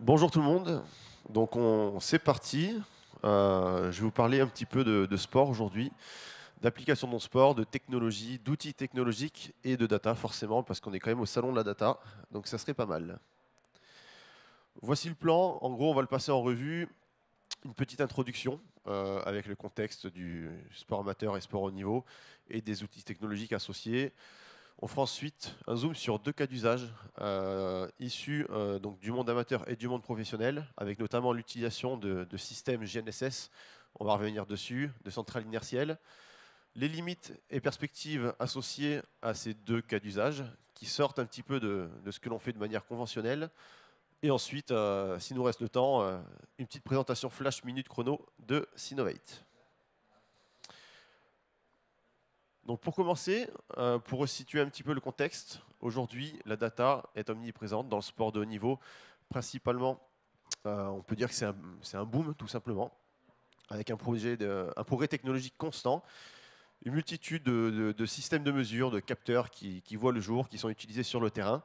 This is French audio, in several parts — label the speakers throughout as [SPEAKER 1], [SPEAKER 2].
[SPEAKER 1] Bonjour tout le monde. Donc c'est parti. Je vais vous parler un petit peu de sport aujourd'hui, d'applications dans le sport, de technologie, d'outils technologiques et de data forcément parce qu'on est quand même au salon de la data. Donc ça serait pas mal. Voici le plan. En gros, on va le passer en revue. Une petite introduction avec le contexte du sport amateur et sport haut niveau et des outils technologiques associés. On fera ensuite un zoom sur deux cas d'usage issus donc du monde amateur et du monde professionnel, avec notamment l'utilisation de systèmes GNSS, on va revenir dessus, de centrales inertielles, les limites et perspectives associées à ces deux cas d'usage, qui sortent un petit peu de ce que l'on fait de manière conventionnelle, et ensuite, s'il nous reste le temps, une petite présentation flash minute chrono de Synovate. Donc pour commencer, pour resituer un petit peu le contexte, aujourd'hui la data est omniprésente dans le sport de haut niveau. Principalement, on peut dire que c'est un boom tout simplement, avec un progrès technologique constant, une multitude de systèmes de mesure, de capteurs qui voient le jour, qui sont utilisés sur le terrain.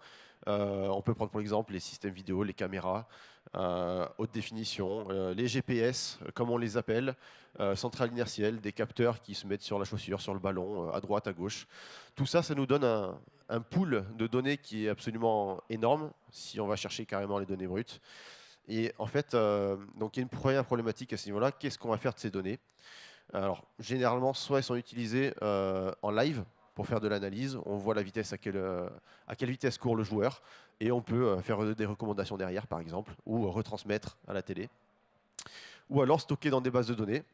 [SPEAKER 1] On peut prendre pour exemple les systèmes vidéo, les caméras, haute définition, les GPS, comme on les appelle, centrales inertielles, des capteurs qui se mettent sur la chaussure, sur le ballon, à droite, à gauche. Tout ça, ça nous donne un pool de données qui est absolument énorme, si on va chercher carrément les données brutes. Et en fait, donc il y a une première problématique à ce niveau-là. Qu'est-ce qu'on va faire de ces données? Alors, généralement, soit elles sont utilisées en live pour faire de l'analyse. On voit la vitesse à quelle vitesse court le joueur et on peut faire des recommandations derrière, par exemple, ou retransmettre à la télé. Ou alors stocker dans des bases de données,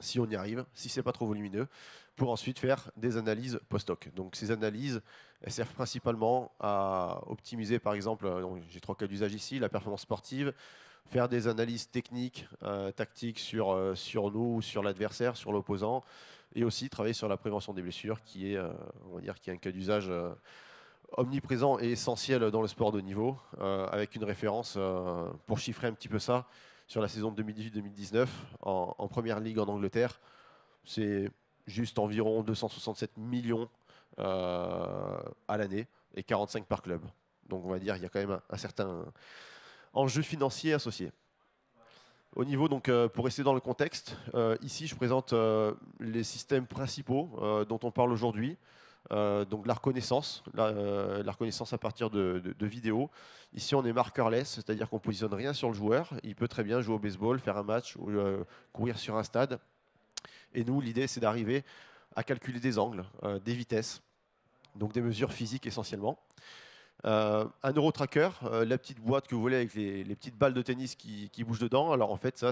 [SPEAKER 1] si on y arrive, si c'est pas trop volumineux, pour ensuite faire des analyses post-hoc. Donc ces analyses, elles servent principalement à optimiser, par exemple, j'ai trois cas d'usage ici, la performance sportive, faire des analyses techniques, tactiques sur nous ou sur l'adversaire, sur l'opposant, et aussi travailler sur la prévention des blessures, qui est, on va dire, qui est un cas d'usage omniprésent et essentiel dans le sport de haut niveau, avec une référence, pour chiffrer un petit peu ça, sur la saison 2018-2019, en Première Ligue en Angleterre, c'est juste environ 267 millions à l'année, et 45 par club. Donc on va dire qu'il y a quand même un certain enjeu financier associé. Au niveau, donc, pour rester dans le contexte, ici je présente les systèmes principaux dont on parle aujourd'hui. Donc la reconnaissance, la reconnaissance à partir de vidéos. Ici on est markerless, c'est-à-dire qu'on ne positionne rien sur le joueur. Il peut très bien jouer au baseball, faire un match ou courir sur un stade. Et nous, l'idée c'est d'arriver à calculer des angles, des vitesses, donc des mesures physiques essentiellement. Un Eurotracker, la petite boîte que vous voulez avec les petites balles de tennis qui bougent dedans. Alors en fait, ça,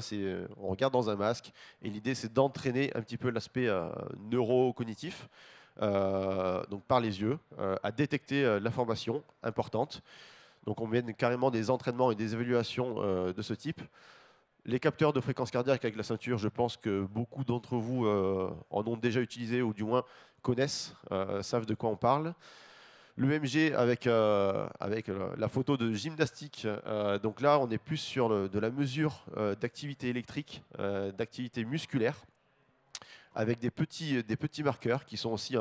[SPEAKER 1] on regarde dans un masque et l'idée c'est d'entraîner un petit peu l'aspect neurocognitif, donc par les yeux, à détecter l'information importante. Donc on mène carrément des entraînements et des évaluations de ce type. Les capteurs de fréquence cardiaque avec la ceinture, je pense que beaucoup d'entre vous en ont déjà utilisé ou du moins connaissent, savent de quoi on parle. L'EMG avec la photo de gymnastique, donc là on est plus sur de la mesure d'activité électrique, d'activité musculaire, avec des petits marqueurs qui sont aussi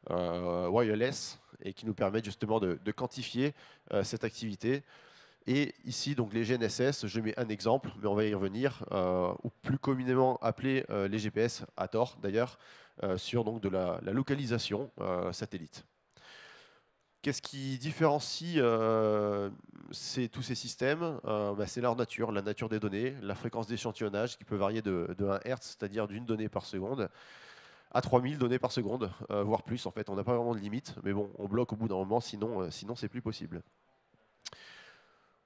[SPEAKER 1] wireless et qui nous permettent justement de quantifier cette activité. Et ici, donc les GNSS, je mets un exemple, mais on va y revenir, ou plus communément appelés les GPS, à tort d'ailleurs, sur donc de la localisation satellite. Qu'est-ce qui différencie tous ces systèmes? C'est leur nature, la nature des données, la fréquence d'échantillonnage qui peut varier de 1 Hz, c'est-à-dire d'une donnée par seconde, à 3000 données par seconde, voire plus. En fait, on n'a pas vraiment de limite, mais bon, on bloque au bout d'un moment, sinon c'est plus possible.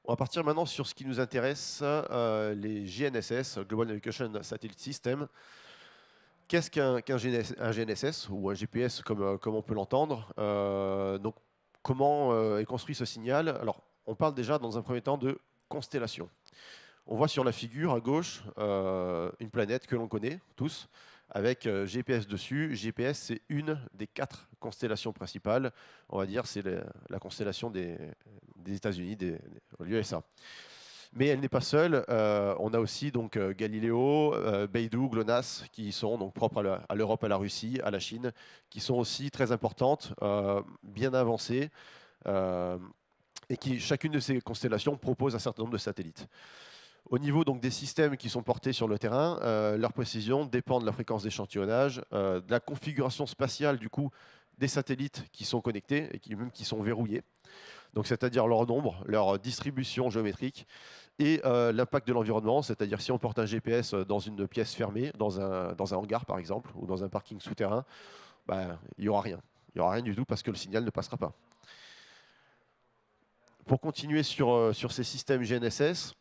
[SPEAKER 1] On va partir maintenant sur ce qui nous intéresse, les GNSS, Global Navigation Satellite System. Qu'est-ce qu'un GNSS ou un GPS comme on peut l'entendre? Donc, comment est construit ce signal? Alors, on parle déjà dans un premier temps de constellation. On voit sur la figure à gauche une planète que l'on connaît tous, avec GPS dessus. GPS, c'est une des 4 constellations principales. On va dire c'est la constellation des États-Unis, des USA. Mais elle n'est pas seule. On a aussi donc Galileo, Beidou, GLONASS, qui sont donc propres à l'Europe, à la Russie, à la Chine, qui sont aussi très importantes, bien avancées, euh, et qui, chacune de ces constellations propose un certain nombre de satellites. Au niveau donc, des systèmes qui sont portés sur le terrain, leur précision dépend de la fréquence d'échantillonnage, de la configuration spatiale du coup, des satellites qui sont connectés et qui sont verrouillés. Donc, c'est-à-dire leur nombre, leur distribution géométrique et l'impact de l'environnement, c'est-à-dire si on porte un GPS dans une pièce fermée, dans un hangar par exemple, ou dans un parking souterrain, bah, il n'y aura rien. Il n'y aura rien du tout parce que le signal ne passera pas. Pour continuer sur ces systèmes GNSS,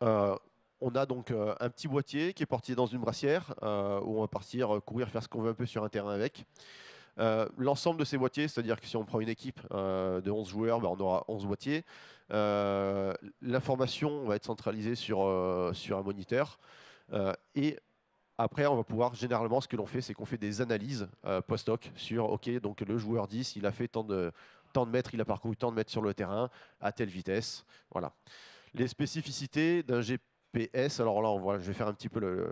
[SPEAKER 1] on a donc un petit boîtier qui est porté dans une brassière où on va partir courir, faire ce qu'on veut un peu sur un terrain avec. L'ensemble de ces boîtiers, c'est-à-dire que si on prend une équipe de 11 joueurs, on aura 11 boîtiers. L'information va être centralisée sur un moniteur. Et après, on va pouvoir, généralement, ce que l'on fait, c'est qu'on fait des analyses post-hoc sur, OK, donc le joueur 10, il a fait tant de mètres, il a parcouru tant de mètres sur le terrain, à telle vitesse. Voilà. Les spécificités d'un GPS, alors là, je vais faire un petit peu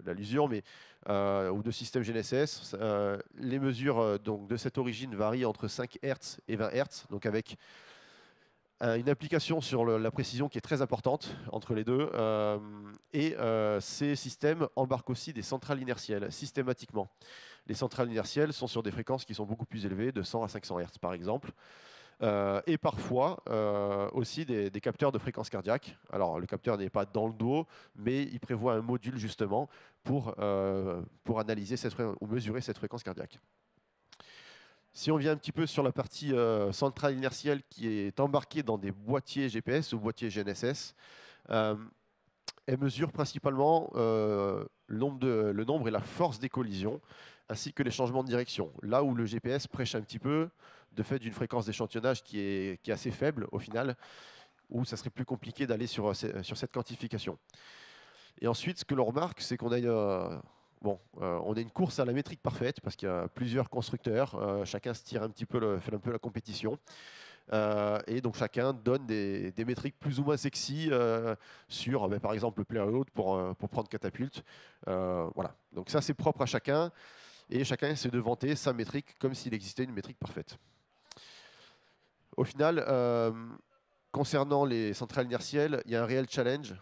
[SPEAKER 1] l'allusion, mais ou de système GNSS. Les mesures donc, de cette origine varient entre 5 Hz et 20 Hz, donc avec une application sur la précision qui est très importante entre les deux. Ces systèmes embarquent aussi des centrales inertielles systématiquement. Les centrales inertielles sont sur des fréquences qui sont beaucoup plus élevées, de 100 à 500 Hz par exemple. Et parfois aussi des capteurs de fréquence cardiaque. Alors le capteur n'est pas dans le dos, mais il prévoit un module justement pour analyser ou mesurer cette fréquence cardiaque. Si on vient un petit peu sur la partie centrale inertielle qui est embarquée dans des boîtiers GPS ou boîtiers GNSS, elle mesure principalement le nombre et la force des collisions, ainsi que les changements de direction. Là où le GPS prêche un petit peu, de fait d'une fréquence d'échantillonnage qui est assez faible au final, où ça serait plus compliqué d'aller sur cette quantification. Et ensuite, ce que l'on remarque, c'est qu'on a on a une course à la métrique parfaite parce qu'il y a plusieurs constructeurs, chacun se tire fait un peu la compétition. Et donc chacun donne des métriques plus ou moins sexy sur, par exemple, le player load pour prendre catapulte. Voilà. Donc ça, c'est propre à chacun. Et chacun essaie de vanter sa métrique comme s'il existait une métrique parfaite. Au final, concernant les centrales inertielles, il y a un réel challenge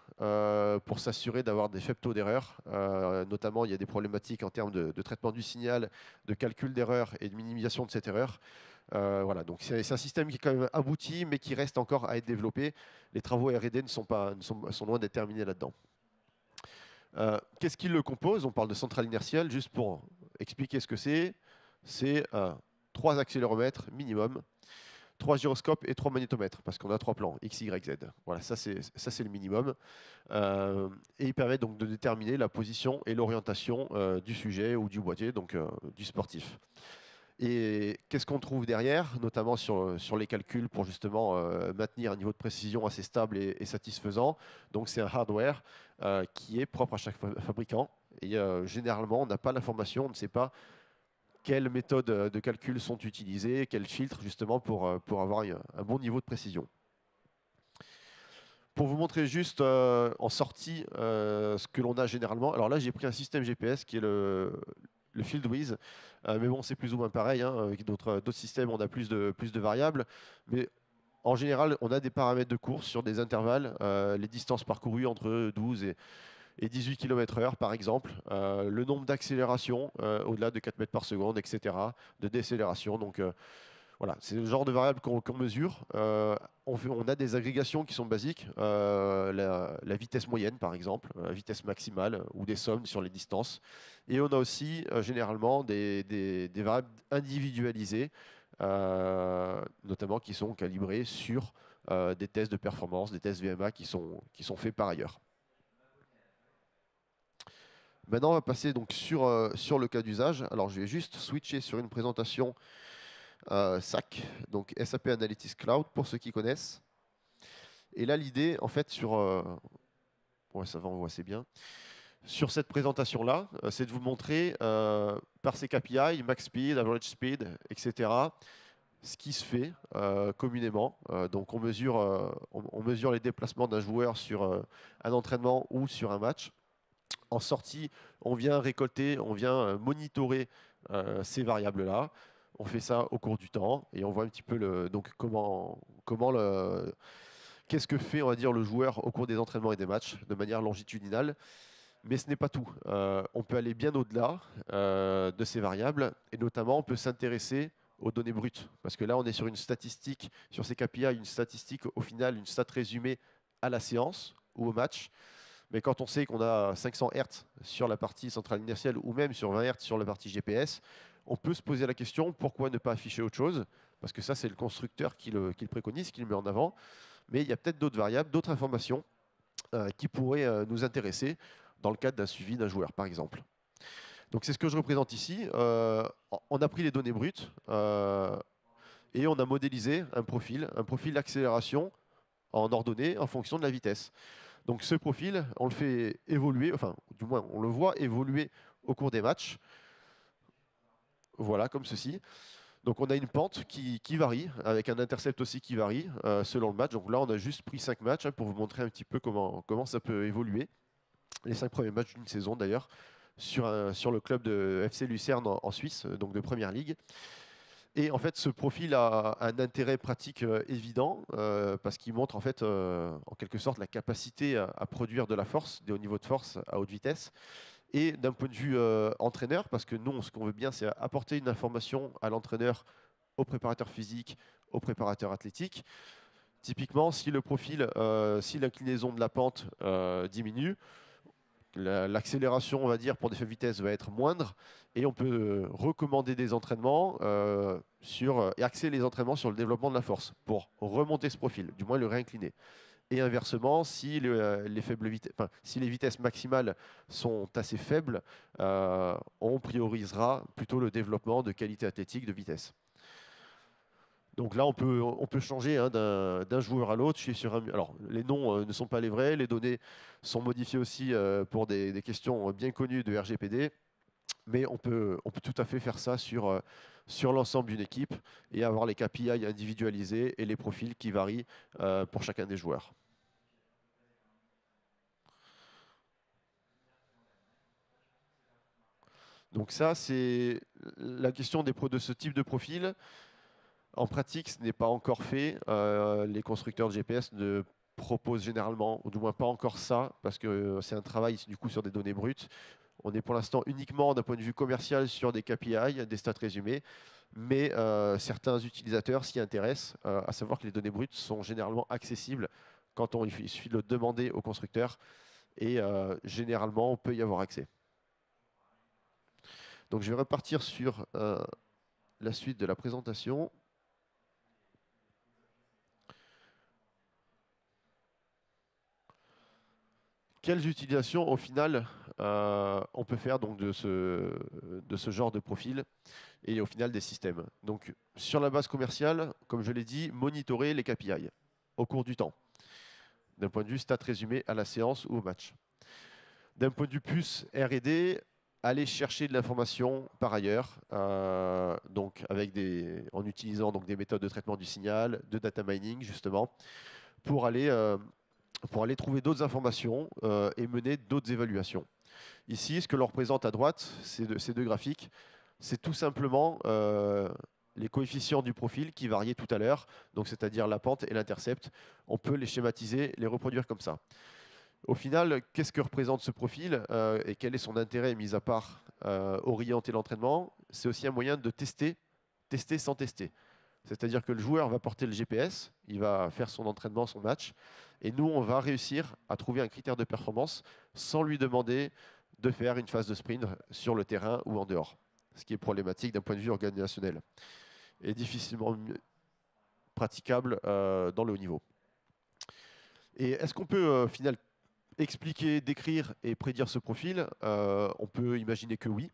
[SPEAKER 1] pour s'assurer d'avoir des faibles taux d'erreur. Notamment, il y a des problématiques en termes de traitement du signal, de calcul d'erreur et de minimisation de cette erreur. Voilà, donc c'est un système qui est quand même abouti, mais qui reste encore à être développé. Les travaux R&D sont loin d'être terminés là-dedans. Qu'est-ce qui le compose? On parle de centrale inertielle, juste pour expliquer ce que c'est. C'est 3 accéléromètres minimum, 3 gyroscopes et 3 magnétomètres, parce qu'on a 3 plans, X, Y, Z. Voilà, ça c'est le minimum. Et il permet donc de déterminer la position et l'orientation du sujet ou du boîtier, donc du sportif. Et qu'est-ce qu'on trouve derrière, notamment sur les calculs pour justement maintenir un niveau de précision assez stable et satisfaisant. Donc c'est un hardware qui est propre à chaque fabricant. Et généralement, on n'a pas l'information, on ne sait pas quelles méthodes de calcul sont utilisées, quels filtres justement pour avoir un bon niveau de précision. Pour vous montrer juste en sortie ce que l'on a généralement, alors là j'ai pris un système GPS qui est le FieldWiz, mais bon c'est plus ou moins pareil, hein, avec d'autres systèmes on a plus de variables, mais en général on a des paramètres de course sur des intervalles, les distances parcourues entre 12 et 18 km/h par exemple, le nombre d'accélérations au-delà de 4 mètres par seconde, etc., de décélération, donc voilà, c'est le genre de variable qu'on mesure. On a des agrégations qui sont basiques, la vitesse moyenne par exemple, la vitesse maximale ou des sommes sur les distances. Et on a aussi généralement des variables individualisées, notamment qui sont calibrées sur des tests de performance, des tests VMA qui sont faits par ailleurs. Maintenant, on va passer donc sur le cas d'usage. Alors, je vais juste switcher sur une présentation SAC, donc SAP Analytics Cloud, pour ceux qui connaissent. Et là, l'idée, en fait, ouais, ça va, on voit assez bien. Sur cette présentation-là, c'est de vous montrer par ces KPI, max speed, average speed, etc., ce qui se fait communément. Donc, on mesure les déplacements d'un joueur sur un entraînement ou sur un match. En sortie, on vient monitorer ces variables-là. On fait ça au cours du temps et on voit un petit peu donc comment Qu'est-ce que fait, on va dire, le joueur au cours des entraînements et des matchs de manière longitudinale. Mais ce n'est pas tout. On peut aller bien au-delà de ces variables et notamment on peut s'intéresser aux données brutes. Parce que là, on est sur une statistique, sur ces KPI, une statistique au final, une stat résumée à la séance ou au match. Mais quand on sait qu'on a 500 Hz sur la partie centrale inertielle ou même sur 20 Hz sur la partie GPS, on peut se poser la question pourquoi ne pas afficher autre chose? Parce que ça, c'est le constructeur qui le préconise, qui le met en avant. Mais il y a peut-être d'autres variables, d'autres informations qui pourraient nous intéresser dans le cadre d'un suivi d'un joueur, par exemple. Donc c'est ce que je représente ici. On a pris les données brutes et on a modélisé un profil d'accélération en ordonnée en fonction de la vitesse. Donc ce profil, on le fait évoluer, enfin du moins on le voit évoluer au cours des matchs. Voilà, comme ceci. Donc on a une pente qui varie, avec un intercept aussi qui varie selon le match. Donc là on a juste pris 5 matchs pour vous montrer un petit peu comment ça peut évoluer. Les 5 premiers matchs d'une saison d'ailleurs, sur le club de FC Lucerne en Suisse, donc de Première Ligue. Et en fait, ce profil a un intérêt pratique évident parce qu'il montre en fait, en quelque sorte, la capacité à produire de la force, des hauts niveaux de force à haute vitesse. Et d'un point de vue entraîneur, parce que nous, ce qu'on veut bien, c'est apporter une information à l'entraîneur, au préparateur physique, au préparateur athlétique. Typiquement, si le profil, si l'inclinaison de la pente diminue, l'accélération, on va dire, pour des faibles vitesses va être moindre et on peut recommander des entraînements et axer les entraînements sur le développement de la force pour remonter ce profil, du moins le réincliner. Et inversement, si si les vitesses maximales sont assez faibles, on priorisera plutôt le développement de qualité athlétique de vitesse. Donc là, on peut changer d'un joueur à l'autre. Alors, les noms ne sont pas les vrais. Les données sont modifiées aussi pour des questions bien connues de RGPD. Mais on peut tout à fait faire ça sur l'ensemble d'une équipe et avoir les KPI individualisés et les profils qui varient pour chacun des joueurs. Donc ça, c'est la question de ce type de profil. En pratique, ce n'est pas encore fait. Les constructeurs de GPS ne proposent généralement, ou du moins pas encore ça, parce que c'est un travail du coup sur des données brutes. On est pour l'instant uniquement d'un point de vue commercial sur des KPI, des stats résumés, mais certains utilisateurs s'y intéressent, à savoir que les données brutes sont généralement accessibles quand il suffit de le demander au constructeur, et généralement on peut y avoir accès. Donc je vais repartir sur la suite de la présentation. Quelles utilisations, au final, on peut faire donc, de ce genre de profil et au final des systèmes. Donc, sur la base commerciale, comme je l'ai dit, monitorer les KPI au cours du temps, d'un point de vue stat résumé à la séance ou au match. D'un point de vue plus R&D, aller chercher de l'information par ailleurs, donc en utilisant donc, des méthodes de traitement du signal, de data mining justement, pour aller trouver d'autres informations et mener d'autres évaluations. Ici, ce que l'on représente à droite, ces deux graphiques, c'est tout simplement les coefficients du profil qui variaient tout à l'heure, donc c'est-à-dire la pente et l'intercept. On peut les schématiser, les reproduire comme ça. Au final, qu'est-ce que représente ce profil et quel est son intérêt, mis à part orienter l'entraînement? C'est aussi un moyen de tester sans tester. C'est-à-dire que le joueur va porter le GPS, il va faire son entraînement, son match, et nous, on va réussir à trouver un critère de performance sans lui demander de faire une phase de sprint sur le terrain ou en dehors, ce qui est problématique d'un point de vue organisationnel et difficilement praticable dans le haut niveau. Et est-ce qu'on peut, finalement, expliquer, décrire et prédire ce profil? On peut imaginer que oui.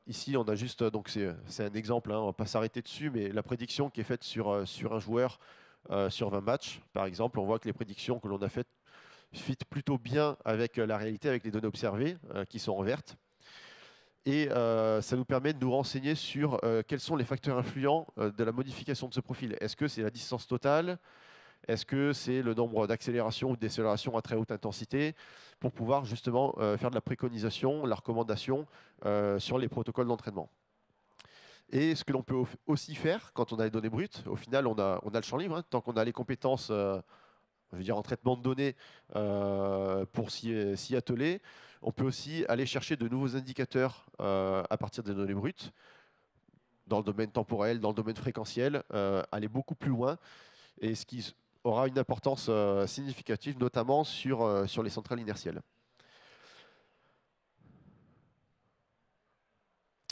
[SPEAKER 1] Ici, on a juste, donc c'est un exemple, on ne va pas s'arrêter dessus, mais la prédiction qui est faite sur un joueur sur 20 matchs, par exemple, on voit que les prédictions que l'on a faites fit plutôt bien avec la réalité, avec les données observées qui sont en verte. Et ça nous permet de nous renseigner sur quels sont les facteurs influents de la modification de ce profil. Est-ce que c'est la distance totale? Est-ce que c'est le nombre d'accélérations ou de décélérations à très haute intensité pour pouvoir justement faire de la préconisation, la recommandation sur les protocoles d'entraînement? Et ce que l'on peut aussi faire quand on a les données brutes, au final, on a le champ libre, hein, tant qu'on a les compétences je veux dire en traitement de données pour s'y atteler. On peut aussi aller chercher de nouveaux indicateurs à partir des données brutes, dans le domaine temporel, dans le domaine fréquentiel, aller beaucoup plus loin, et ce qui aura une importance significative, notamment sur les centrales inertielles.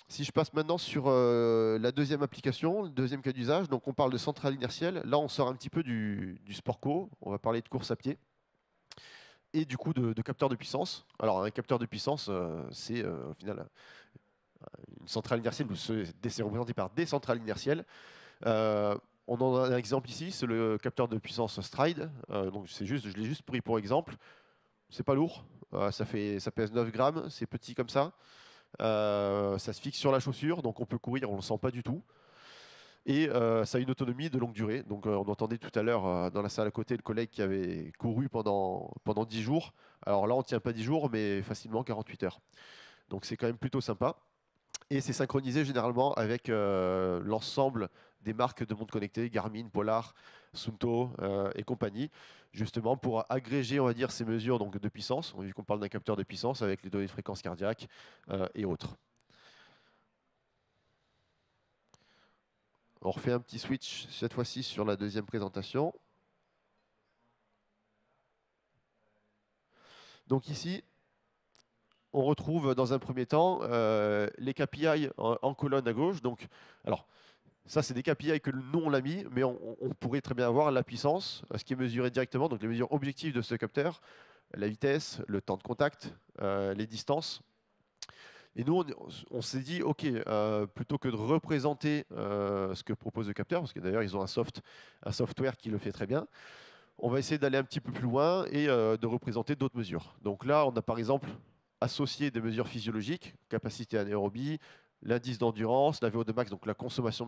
[SPEAKER 1] Si je passe maintenant sur la deuxième application, le deuxième cas d'usage, donc on parle de centrale inertielle. Là, on sort un petit peu du sport co, on va parler de course à pied et du coup de capteur de puissance. Alors un capteur de puissance, c'est au final une centrale inertielle, c'est représenté par des centrales inertielles. Euh, on en a un exemple ici, c'est le capteur de puissance Stride. Donc je l'ai juste pris pour exemple. C'est pas lourd, ça pèse 9 grammes, c'est petit comme ça. Ça se fixe sur la chaussure, donc on peut courir, on ne le sent pas du tout. Et ça a une autonomie de longue durée. Donc on entendait tout à l'heure dans la salle à côté le collègue qui avait couru pendant 10 jours. Alors là, on ne tient pas 10 jours, mais facilement 48 heures. Donc c'est quand même plutôt sympa. Et c'est synchronisé généralement avec l'ensemble des marques de montres connectées, Garmin, Polar, Suunto et compagnie, justement pour agréger, on va dire, ces mesures donc, de puissance, vu qu'on parle d'un capteur de puissance avec les données de fréquence cardiaque et autres. On refait un petit switch, cette fois-ci sur la deuxième présentation. Donc ici, on retrouve dans un premier temps les KPI en colonne à gauche. Donc, alors, ça, c'est des KPI que nous, on l'a mis, mais on pourrait très bien avoir la puissance, ce qui est mesuré directement, donc les mesures objectives de ce capteur, la vitesse, le temps de contact, les distances. Et nous, on s'est dit, OK, plutôt que de représenter ce que propose le capteur, parce que d'ailleurs, ils ont un software qui le fait très bien, on va essayer d'aller un petit peu plus loin et de représenter d'autres mesures. Donc là, on a par exemple associé des mesures physiologiques, capacité anaérobie, l'indice d'endurance, la VO2 max, donc la consommation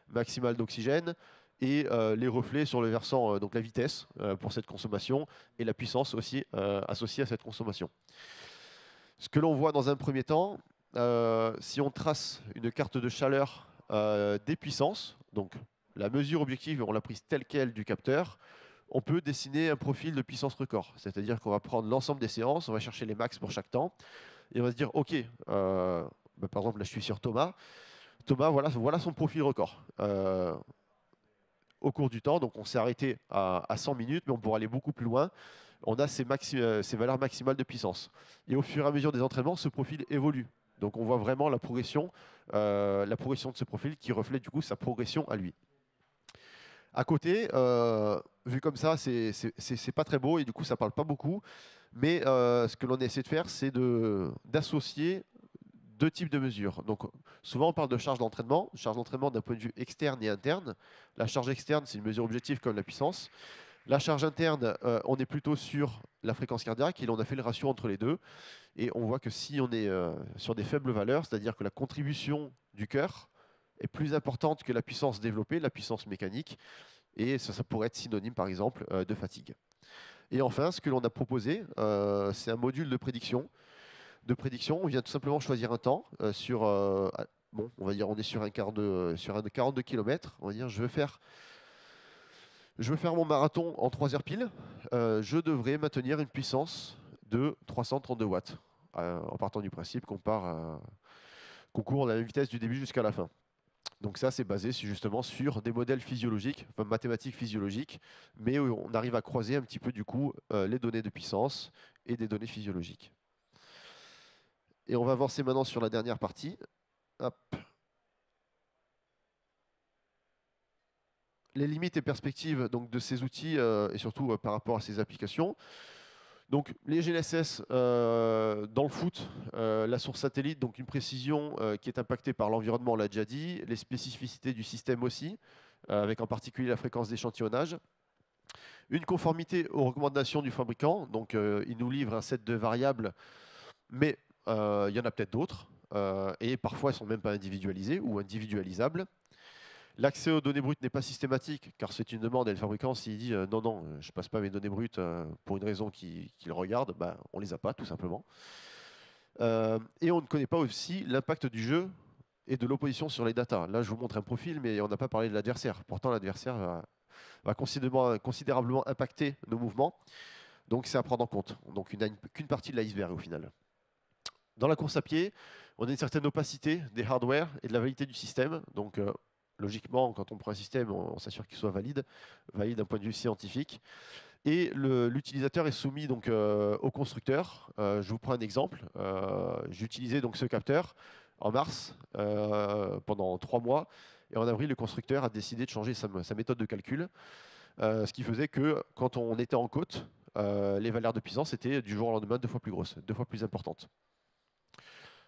[SPEAKER 1] maximale d'oxygène, et les reflets sur le versant, donc la vitesse pour cette consommation, et la puissance aussi associée à cette consommation. Ce que l'on voit dans un premier temps, si on trace une carte de chaleur des puissances, donc la mesure objective, on l'a prise telle quelle du capteur, on peut dessiner un profil de puissance record. C'est-à-dire qu'on va prendre l'ensemble des séances, on va chercher les max pour chaque temps, et on va se dire, OK, par exemple, là je suis sur Thomas. Thomas, voilà son profil record. Au cours du temps, donc on s'est arrêté à 100 minutes, mais on pourrait aller beaucoup plus loin. On a ces valeurs maximales de puissance. Et au fur et à mesure des entraînements, ce profil évolue. Donc on voit vraiment la progression de ce profil qui reflète du coup sa progression à lui. À côté, vu comme ça, c'est pas très beau et du coup ça parle pas beaucoup. Mais ce que l'on essaie de faire, c'est d'associer deux types de mesures. Donc souvent on parle de charge d'entraînement d'un point de vue externe et interne. La charge externe, c'est une mesure objective comme la puissance. La charge interne, on est plutôt sur la fréquence cardiaque et on a fait le ratio entre les deux. Et on voit que si on est sur des faibles valeurs, c'est-à-dire que la contribution du cœur est plus importante que la puissance développée, la puissance mécanique, et ça pourrait être synonyme par exemple de fatigue. Et enfin, ce que l'on a proposé, c'est un module de prédiction. On vient tout simplement choisir un temps bon, on va dire on est sur un 42 km. On va dire je veux faire mon marathon en 3 heures pile. Je devrais maintenir une puissance de 332 watts, en partant du principe qu'on court à la même vitesse du début jusqu'à la fin. Donc ça, c'est basé justement sur des modèles physiologiques, enfin mathématiques physiologiques, mais où on arrive à croiser un petit peu du coup les données de puissance et des données physiologiques. Et on va avancer maintenant sur la dernière partie. Hop. Les limites et perspectives donc, de ces outils et surtout par rapport à ces applications. Donc les GNSS dans le foot, la source satellite, donc une précision qui est impactée par l'environnement, on l'a déjà dit, les spécificités du système aussi, avec en particulier la fréquence d'échantillonnage. Une conformité aux recommandations du fabricant, donc il nous livre un set de variables, mais il y en a peut-être d'autres, et parfois elles ne sont même pas individualisées ou individualisables. L'accès aux données brutes n'est pas systématique, car c'est une demande, et le fabricant, s'il dit non, non, je ne passe pas mes données brutes pour une raison qu'il regarde, bah, on ne les a pas, tout simplement. Et on ne connaît pas aussi l'impact du jeu et de l'opposition sur les datas. Là, je vous montre un profil, mais on n'a pas parlé de l'adversaire. Pourtant, l'adversaire va considérablement impacter nos mouvements. Donc, c'est à prendre en compte. Donc, il n'a qu'une partie de l'iceberg au final. Dans la course à pied, on a une certaine opacité des hardware et de la validité du système. Donc, logiquement, quand on prend un système, on s'assure qu'il soit valide d'un point de vue scientifique. Et l'utilisateur est soumis donc, au constructeur. Je vous prends un exemple. J'ai utilisé donc, ce capteur en mars pendant 3 mois. Et en avril, le constructeur a décidé de changer sa méthode de calcul. Ce qui faisait que quand on était en côte, les valeurs de puissance étaient du jour au lendemain 2 fois plus grosses, 2 fois plus importantes.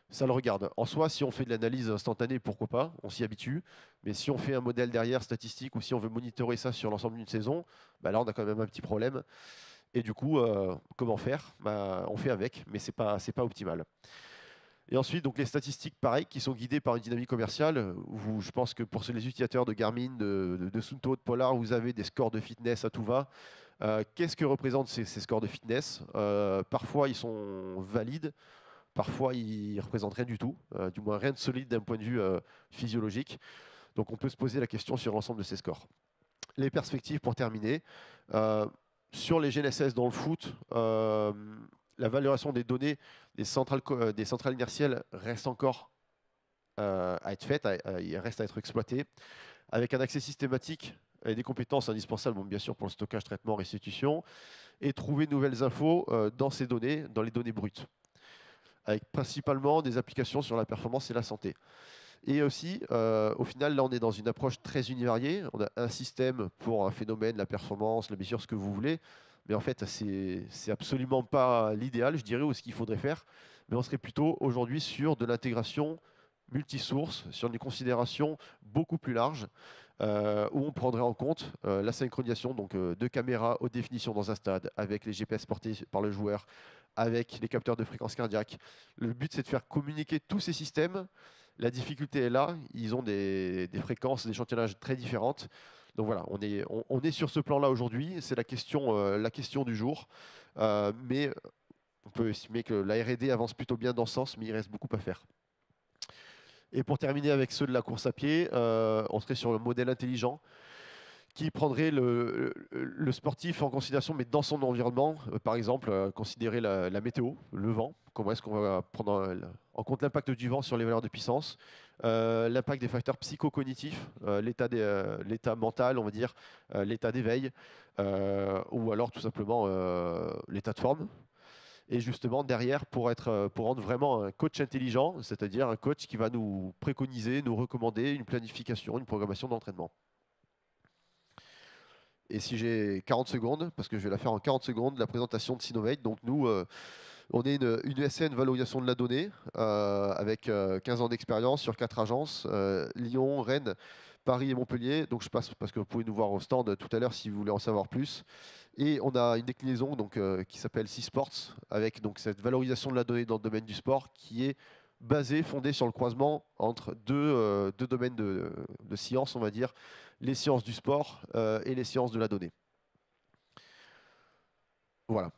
[SPEAKER 1] Ça le regarde. En soi, si on fait de l'analyse instantanée, pourquoi pas, on s'y habitue. Mais si on fait un modèle derrière statistique ou si on veut monitorer ça sur l'ensemble d'une saison, bah là on a quand même un petit problème. Et du coup, comment faire? Bah, on fait avec, mais c'est pas optimal. Et ensuite, donc les statistiques, pareil, qui sont guidées par une dynamique commerciale. Je pense que pour les utilisateurs de Garmin, de Suunto, de Polar, vous avez des scores de fitness à tout va. Qu'est-ce que représentent ces scores de fitness? Parfois, ils sont valides. Parfois, ils ne représentent rien du tout, du moins rien de solide d'un point de vue physiologique. Donc, on peut se poser la question sur l'ensemble de ces scores. Les perspectives pour terminer. Sur les GNSS dans le foot, la valorisation des données des centrales inertielles reste encore à être faite, il reste à être exploité, avec un accès systématique et des compétences indispensables, bon, bien sûr, pour le stockage, traitement, restitution, et trouver de nouvelles infos dans ces données, dans les données brutes, avec principalement des applications sur la performance et la santé. Et aussi, au final, là, on est dans une approche très univariée. On a un système pour un phénomène, la performance, la mesure, ce que vous voulez. Mais en fait, c'est absolument pas l'idéal, je dirais, ou ce qu'il faudrait faire. Mais on serait plutôt aujourd'hui sur de l'intégration multisource, sur une considération beaucoup plus large, où on prendrait en compte la synchronisation donc, de caméras haute définition dans un stade, avec les GPS portés par le joueur, avec les capteurs de fréquence cardiaque. Le but, c'est de faire communiquer tous ces systèmes. La difficulté est là, ils ont des fréquences, des échantillonnages très différentes. Donc voilà, on est sur ce plan-là aujourd'hui, c'est la question du jour. Mais on peut estimer que la R&D avance plutôt bien dans ce sens, mais il reste beaucoup à faire. Et pour terminer avec ceux de la course à pied, on serait sur le modèle intelligent qui prendrait le sportif en considération, mais dans son environnement. Par exemple, considérer la météo, le vent. Comment est-ce qu'on va prendre en compte l'impact du vent sur les valeurs de puissance, l'impact des facteurs psychocognitifs, l'état mental, on va dire, l'état d'éveil, ou alors tout simplement l'état de forme. Et justement, derrière, pour rendre vraiment un coach intelligent, c'est-à-dire un coach qui va nous préconiser, nous recommander une planification, une programmation d'entraînement. Et si j'ai 40 secondes, parce que je vais la faire en 40 secondes, la présentation de Sinovate. Donc nous, on est une ESN valorisation de la donnée, avec 15 ans d'expérience sur 4 agences, Lyon, Rennes, Paris et Montpellier. Donc je passe parce que vous pouvez nous voir au stand tout à l'heure si vous voulez en savoir plus. Et on a une déclinaison donc, qui s'appelle C-Sports, avec donc, cette valorisation de la donnée dans le domaine du sport qui est fondée sur le croisement entre deux domaines de sciences, on va dire, les sciences du sport et les sciences de la donnée. Voilà.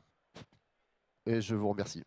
[SPEAKER 1] Et je vous remercie.